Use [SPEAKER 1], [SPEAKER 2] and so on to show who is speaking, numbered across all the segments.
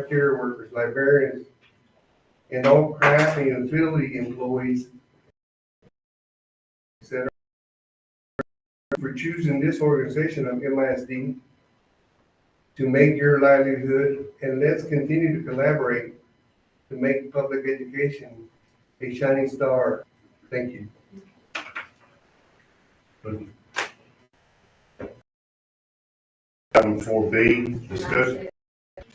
[SPEAKER 1] care workers, librarians, and all craft and utility employees, etc., for choosing this organization of MISD to make your livelihood, and let's continue to collaborate to make public education a shining star. Thank you.
[SPEAKER 2] Item 4B, discussion.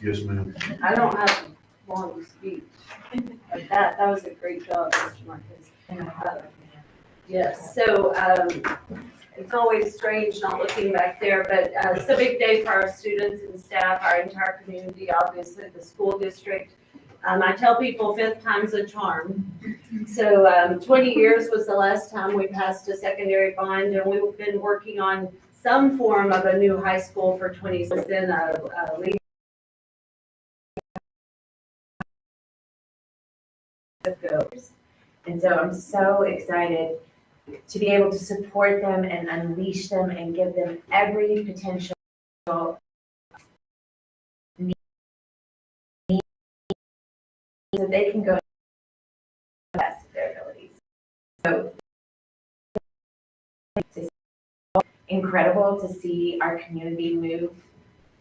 [SPEAKER 2] Yes, ma'am.
[SPEAKER 3] I don't have long to speak, but that was a great job, Mr. Marquez. Yes, so it's always strange not looking back there, but it's a big day for our students and staff, our entire community, obviously the school district. I tell people 5th time's a charm. So 20 years was the last time we passed a secondary bond, and we've been working on some form of a new high school for 20 years. Then
[SPEAKER 4] goes. And so I'm so excited to be able to support them and unleash them and give them every potential need so they can go to the best of their abilities. So it's incredible to see our community move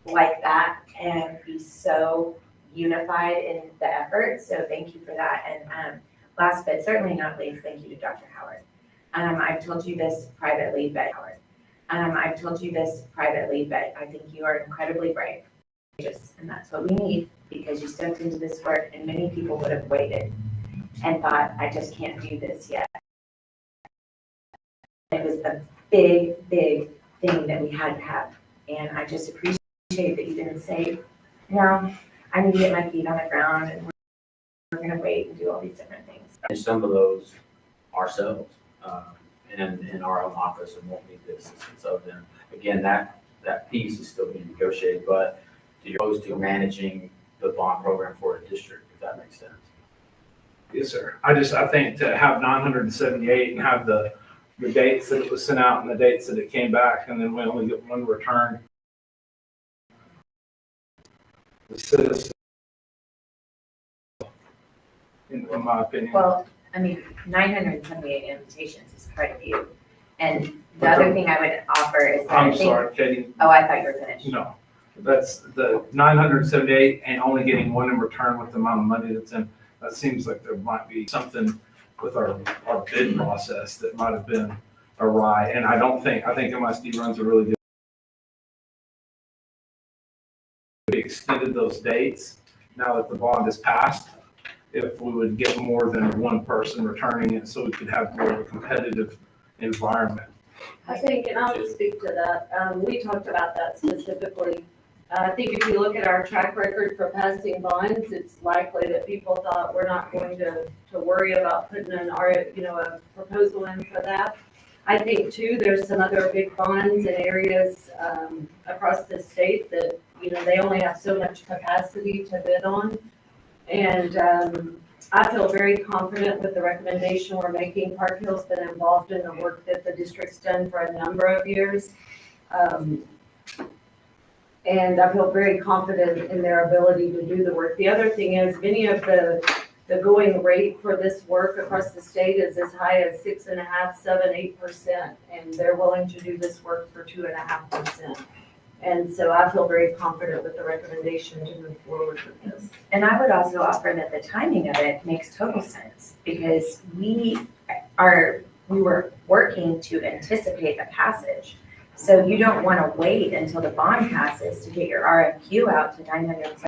[SPEAKER 4] like that and be so unified in the effort. So thank you for that. And last but certainly not least, thank you to Dr. Howard. I've told you this privately, but I've told you this privately, but I think you are incredibly brave. And that's what we need, because you stepped into this work and many people would have waited and thought, I just can't do this yet. It was a big, big thing that we had to have. And I just appreciate that you didn't say, no, I need to get my feet on the ground and we're going to wait and do all these different things.
[SPEAKER 5] And some of those ourselves, and in our own office, and won't need the assistance of them. Again, that piece is still being negotiated, but you're opposed to managing the bond program for a district, if that makes sense.
[SPEAKER 6] Yes, sir. I think to have 978 and have the dates that it was sent out and the dates that it came back, and then we only get one return. The citizen, in my opinion.
[SPEAKER 4] Well, I mean, 978 invitations is quite a few. And the other thing I would offer is that
[SPEAKER 6] I'm sorry, Katie.
[SPEAKER 4] Oh, I thought you were finished.
[SPEAKER 6] No, that's the 978 and only getting one in return with the amount of money that's in. That seems like there might be something with our bid process that might have been awry. And I think MISD runs a really good. We extended those dates now that the bond is passed. If we would get more than one person returning it, so we could have more of a competitive environment.
[SPEAKER 3] I think, and I'll just speak to that, we talked about that specifically. I think if you look at our track record for passing bonds, it's likely that people thought we're not going to worry about putting a proposal in for that. I think too, there's some other big bonds in areas across the state that, they only have so much capacity to bid on. And I feel very confident with the recommendation we're making. Park Hill's been involved in the work that the district's done for a number of years. And I feel very confident in their ability to do the work. The other thing is many of the going rate for this work across the state is as high as 6.5%, 7%, 8%, and they're willing to do this work for 2.5%. And so I feel very confident with the recommendation to move forward with this.
[SPEAKER 4] And I would also offer that the timing of it makes total sense, because we were working to anticipate a passage. So you don't want to wait until the bond passes to get your RFQ out to 900.